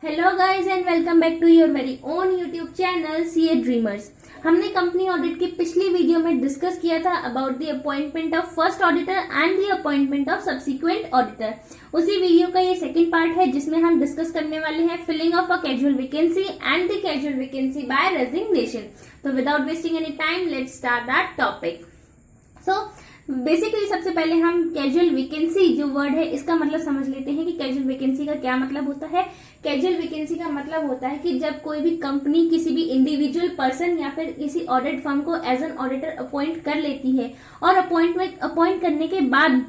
Hello guys and welcome back to your very own YouTube channel CA dreamers. हमने company audit की पिछली video में discuss किया था about the appointment of first auditor and the appointment of subsequent auditor. उसी video का ये second part है जिसमें हम डिस्कस करने वाले हैं filling of a casual vacancy and the casual vacancy by resignation. तो without wasting any time let's start that topic. So basically सबसे पहले हम कैजुअल वैकेंसी जो वर्ड है इसका मतलब समझ लेते हैं कि कैजुअल वैकेंसी का क्या मतलब होता है। कैजुअल वैकेंसी का मतलब होता है कि जब कोई भी कंपनी किसी भी इंडिविजुअल पर्सन या फिर किसी ऑडिट फर्म को एज एन ऑडिटर अपॉइंट कर लेती है और अपॉइंट करने के बाद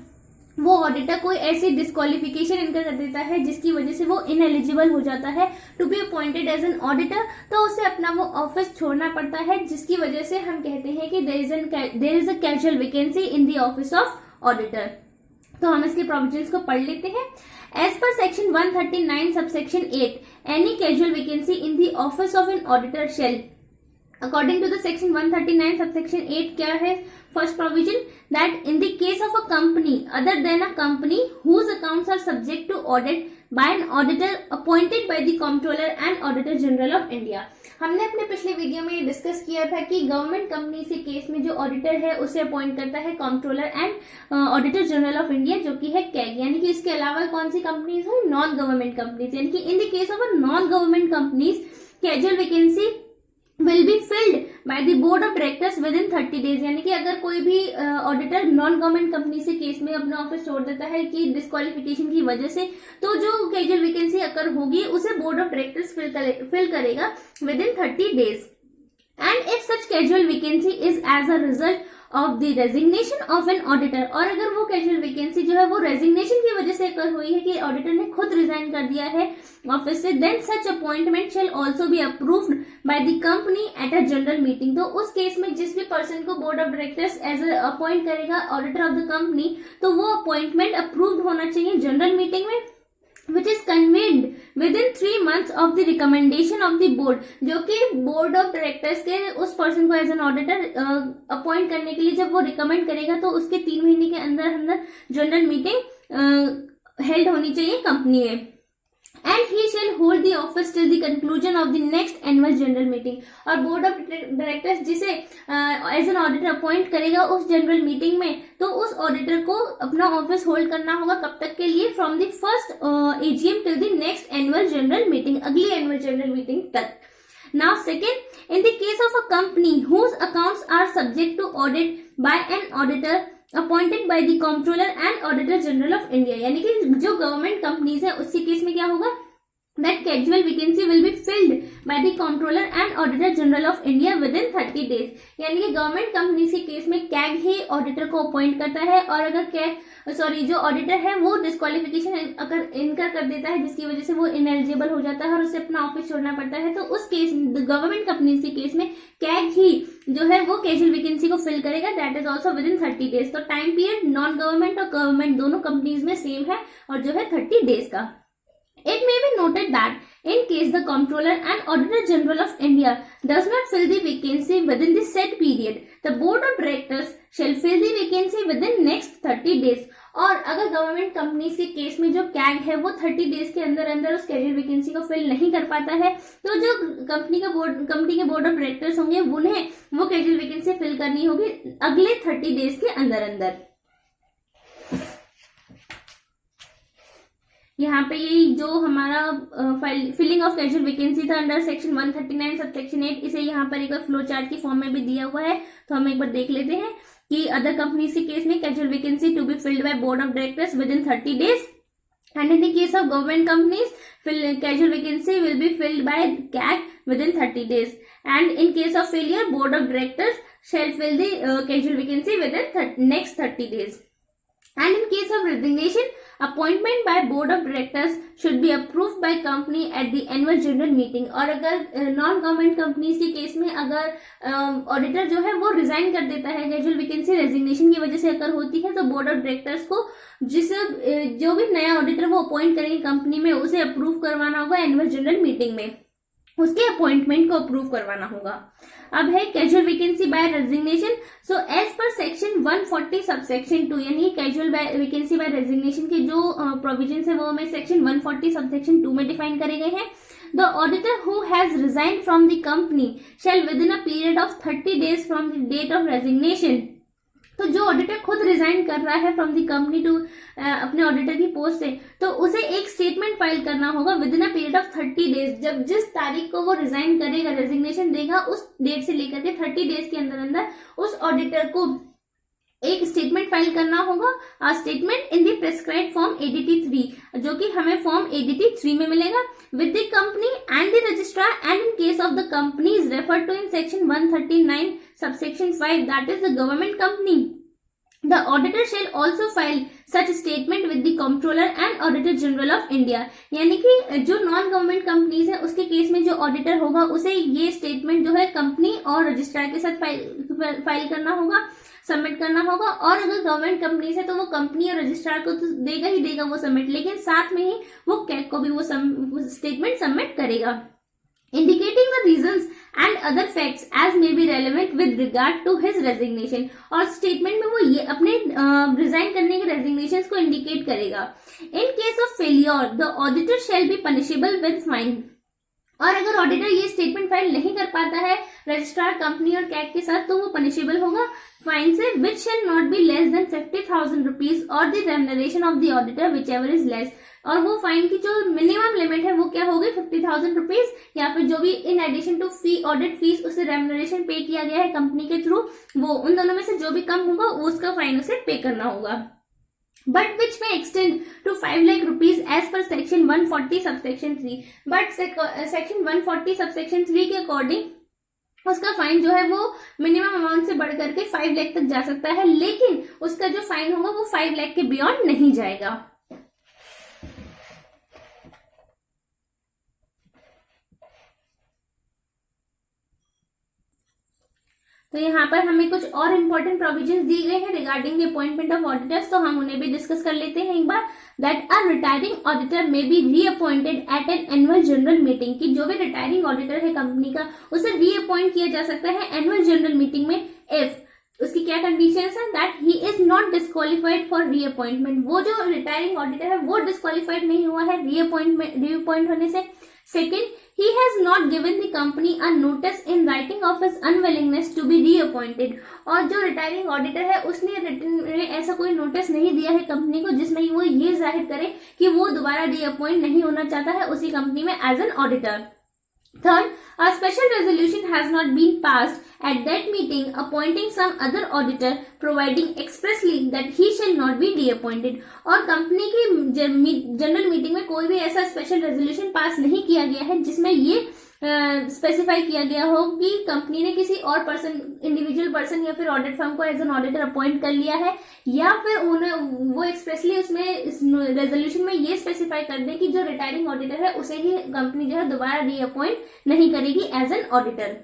वो ऑडिटर कोई ऐसी डिस्क्वालिफिकेशन इनकर कर देता है जिसकी वजह से वो इनएलिजिबल हो जाता है to be appointed as an auditor, तो उसे अपना वो ऑफिस छोड़ना पड़ता है, जिसकी वजह से हम कहते हैं कि there is a casual vacancy in the office of auditor. तो हम इसके प्रोविजंस को पढ़ लेते हैं। As per section 139 subsection 8 any casual vacancy in the office of an auditor shall according to the section 139 subsection 8 क्या है first provision that in the case of a company other than a company whose accounts are subject to audit by an auditor appointed by the comptroller and auditor general of India। हमने अपने पिछले video में ये discuss किया था कि government company के case में जो ऑडिटर है उसे अपॉइंट करता है controller and auditor general of India जो कि है कैग, यानी कि इसके अलावा कौन सी कंपनीज हो, नॉन गवर्नमेंट कंपनीज, यानी कि इन the case of a non government companies casual vacancy will be filled by the board of directors within 30 days। यानी कि अगर कोई भी ऑडिटर नॉन गवर्नमेंट कंपनी से केस में अपना ऑफिस छोड़ देता है कि डिस्क्वालिफिकेशन की वजह से, तो जो कैजुअल वैकेंसी अगर होगी उसे बोर्ड ऑफ डायरेक्टर्स फिल करेगा within 30 days. And if such casual vacancy is as a result of the resignation of an auditor, और अगर वो कैजुअल वैकेंसी जो है वो रेजिग्नेशन की वजह से अगर हुई है कि ऑडिटर ने खुद रिजाइन कर दिया है ऑफिस से, then such appointment shall also be approved by the company at a general meeting. तो उस केस में जिस भी पर्सन को board of directors as appoint करेगा ऑडिटर ऑफ द कंपनी, तो वो अपॉइंटमेंट अप्रूव्ड होना चाहिए जनरल मीटिंग में, which is convened within 3 months of the recommendation of the board, जो कि बोर्ड ऑफ डायरेक्टर्स के उस पर्सन को एज एन ऑडिटर अपॉइंट करने के लिए जब वो रिकमेंड करेगा तो उसके 3 महीने के अंदर अंदर जनरल मीटिंग हेल्ड होनी चाहिए कंपनी में। And he shell hold the office till the conclusion of the next annual general meeting, और बोर्ड ऑफ डायरेक्टर्स जिसे एज एन ऑडिटर अपॉइंट करेगा उस जनरल मीटिंग में, तो उस ऑडिटर को अपना ऑफिस होल्ड करना होगा कब तक के लिए, from the first AGM till the next annual general meeting, अगली एनुअल जनरल मीटिंग तक। Now second, in the case of a company whose accounts are subject to audit by an auditor appointed by the comptroller and auditor general of India, यानी कि जो government companies है उसी case में क्या होगा, that casual vacancy will be filled by the comptroller and auditor general of India within 30 days। यानी कि गवर्नमेंट कंपनी के केस में कैग ही ऑडिटर को अपॉइंट करता है, और अगर जो ऑडिटर है वो डिस्क्वालिफिकेशन अगर इनकर कर देता है जिसकी वजह से वो इनएलिजिबल हो जाता है और उसे अपना ऑफिस छोड़ना पड़ता है, तो उस केस गवर्नमेंट कंपनी के केस में कैग ही जो है वो कैजुअल वैकेंसी को फिल करेगा, that is also with in 30 days. तो टाइम पीरियड नॉन गवर्नमेंट और गवर्नमेंट दोनों कंपनीज में सेम है और जो है 30 डेज का। It may be noted that in case the comptroller and auditor general of India does not fill the vacancy within the set period, the board of directors shall fill the vacancy within next 30 days। और अगर government companies के case में जो CAG है वो 30 days के अंदर अंदर उस कैजुअल वैकेंसी को फिल नहीं कर पाता है, तो जो कंपनी के बोर्ड ऑफ डायरेक्टर्स होंगे उन्हें वो कैजुअल वैकेंसी फिल करनी होगी अगले 30 डेज के अंदर अंदर। यहाँ पे ये जो हमारा फिलिंग ऑफ कैजुअल वैकेंसी था अंडर सेक्शन 139 सबसेक्शन 8, इसे यहाँ पर एक फ्लो चार्ट की फॉर्म में भी दिया हुआ है, तो हम एक बार देख लेते हैं कि अदर कंपनीज के केस में casual vacancy to be filled by board of directors within 30 days, and in the case of government companies casual vacancy will be filled by CAG within 30 days, and in case of failure board of directors shall fill the casual vacancy within next 30 days। And in case of resignation, appointment by board of directors should be approved by company at the annual general meeting। और अगर non government companies के case में अगर auditor जो है वो resign कर देता है, कैजुअल वैकेंसी रेजिग्नेशन की वजह से अगर होती है, तो बोर्ड ऑफ डायरेक्टर्स को जो भी नया ऑडिटर वो अपॉइंट करेंगे कंपनी में उसे अप्रूव करवाना होगा एनुअल जनरल मीटिंग में, उसके अपॉइंटमेंट को अप्रूव करवाना होगा। अब है casual vacancy by resignation. So as per section 140 subsection 2, यानी कैजुअल वैकेंसी बाय रेजिग्नेशन के जो प्रोविजंस है वो हमें सेक्शन 140 सबसेक्शन 2 में डिफाइन करे गए हैं। The auditor who has resigned from the company shall within a period of 30 days from the date of resignation. तो जो ऑडिटर खुद रिजाइन कर रहा है फ्रॉम द कंपनी टू अपने ऑडिटर की पोस्ट से, तो उसे एक स्टेटमेंट फाइल करना होगा within a period of 30 days। जब जिस तारीख को वो रिजाइन करेगा, रेजिग्नेशन देगा, उस डेट से लेकर के 30 days के अंदर अंदर उस ऑडिटर को एक स्टेटमेंट फाइल करना होगा, statement in the prescribed form ADT 3, जो कि हमें फॉर्म ADT 3 में मिलेगा, with the company and the registrar and in case of the company is referred to in section 139 subsection 5 that is the government company. The auditor shall also file such statement with the controller and auditor general of India. यानी कि जो non government companies है उसके case में जो auditor होगा उसे ये स्टेटमेंट जो है कंपनी और रजिस्ट्रार के साथ फाइल करना होगा, सबमिट करना होगा। और अगर गवर्नमेंट कंपनी है तो वो कंपनी और रजिस्ट्रार को तो देगा ही देगा वो सबमिट, लेकिन साथ में ही वो कैग को भी वो स्टेटमेंट सबमिट करेगा, indicating the reasons and other facts as may be relevant with regard to his resignation। और स्टेटमेंट में वो ये अपने रिजाइन करने के रेजिग्नेशन को इंडिकेट करेगा। इन case of failure the auditor shall be punishable with fine. और अगर ऑडिटर ये स्टेटमेंट फाइल नहीं कर पाता है रजिस्ट्रार, कंपनी और कैग के साथ, तो वो पनिशेबल होगा फाइन से, which shall not be less than 50,000 rupees और the remuneration of the auditor whichever is less. और वो फाइन की जो मिनिमम लिमिट है वो क्या होगी, 50,000 रुपीज, या फिर जो भी in addition to fee audit fees उसे रेम्युनरेशन पे किया गया है कंपनी के थ्रू, वो उन दोनों में से जो भी कम होगा उसका फाइन उसे पे करना होगा। But which may extend to 5 lakh rupees as per section 140 subsection 3। But section 140 subsection 3 के अकॉर्डिंग उसका फाइन जो है वो मिनिमम अमाउंट से बढ़ करके 5 लाख तक जा सकता है, लेकिन उसका जो फाइन होगा वो 5 लाख के बियॉन्ड नहीं जाएगा। तो यहाँ पर हमें कुछ और इम्पोर्टेंट प्रोविजंस दिए गए हैं regarding the appointment of auditors, तो हम उन्हें भी डिस्कस कर लेते हैं एक बार। That a retiring auditor may be reappointed at an annual general meeting, कि जो भी रिटायरिंग ऑडिटर है कंपनी का उसे रीअपॉइंट किया जा सकता है एनुअल जनरल मीटिंग में, इफ उसकी क्या कंडीशंस हैं, that he is not disqualified for reappointment, वो जो रिटायरिंग ऑडिटर है वो डिस्क्वालिफाइड नहीं हुआ है रीअपॉइंट होने से। Second, he has not given the company a notice in writing of his unwillingness to be reappointed। और जो रिटायरिंग ऑडिटर है उसने रिटन में ऐसा कोई नोटिस नहीं दिया है कंपनी को जिसमें वो ये जाहिर करे कि वो दोबारा रीअपॉइंट नहीं होना चाहता है उसी कंपनी में as an auditor. Third, a special resolution has not been passed at that meeting appointing some other auditor providing expressly that he shall not be reappointed। और कंपनी की जनरल मीटिंग में कोई भी ऐसा स्पेशल रेजोल्यूशन पास नहीं किया गया है जिसमें ये स्पेसिफाई किया गया हो कि कंपनी ने किसी और पर्सन, इंडिविजुअल पर्सन या फिर ऑडिट फर्म को एज एन ऑडिटर अपॉइंट कर लिया है, या फिर उन्हें वो एक्सप्रेसली उसमें इस रेजोल्यूशन में ये स्पेसिफाई कर दे कि जो रिटायरिंग ऑडिटर है उसे ही कंपनी जो है दोबारा रीअपॉइंट नहीं करेगी एज एन ऑडिटर।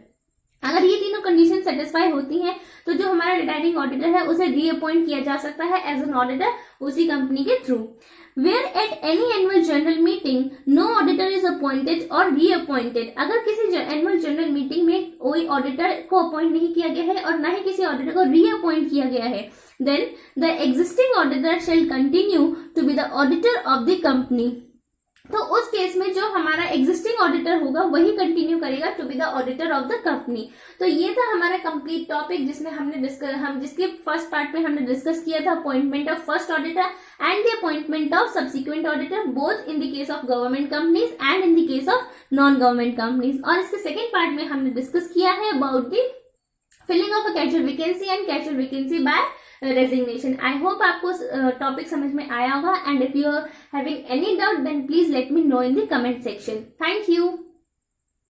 अगर ये तीनों कंडीशन सेटिस्फाई होती हैं तो जो हमारा रिटायरिंग ऑडिटर है उसे रीअपॉइंट किया जा सकता है एज एन ऑडिटर उसी कंपनी के through. Where at any annual general meeting no auditor is appointed और रीअपॉइंटेड, अगर किसी एनुअल जनरल मीटिंग में कोई ऑडिटर को अपॉइंट नहीं किया गया है और न ही किसी ऑडिटर को रीअपॉइंट किया गया है, then the existing auditor shall continue to be the auditor of the company. तो उस केस में जो हमारा एग्जिस्टिंग ऑडिटर होगा वही कंटिन्यू करेगा to be the auditor of the company. तो ये था हमारा कंप्लीट टॉपिक जिसमें जिसके फर्स्ट पार्ट में हमने डिस्कस किया था appointment of first auditor and the appointment of subsequent auditor, both in the case of government companies and in the case of non government companies. और इसके सेकेंड पार्ट में हमने डिस्कस किया है about the filling of a casual vacancy and casual vacancy by resignation. I hope आपको topic समझ में आया होगा, and if you are having any doubt then please let me no in the comment section. Thank you.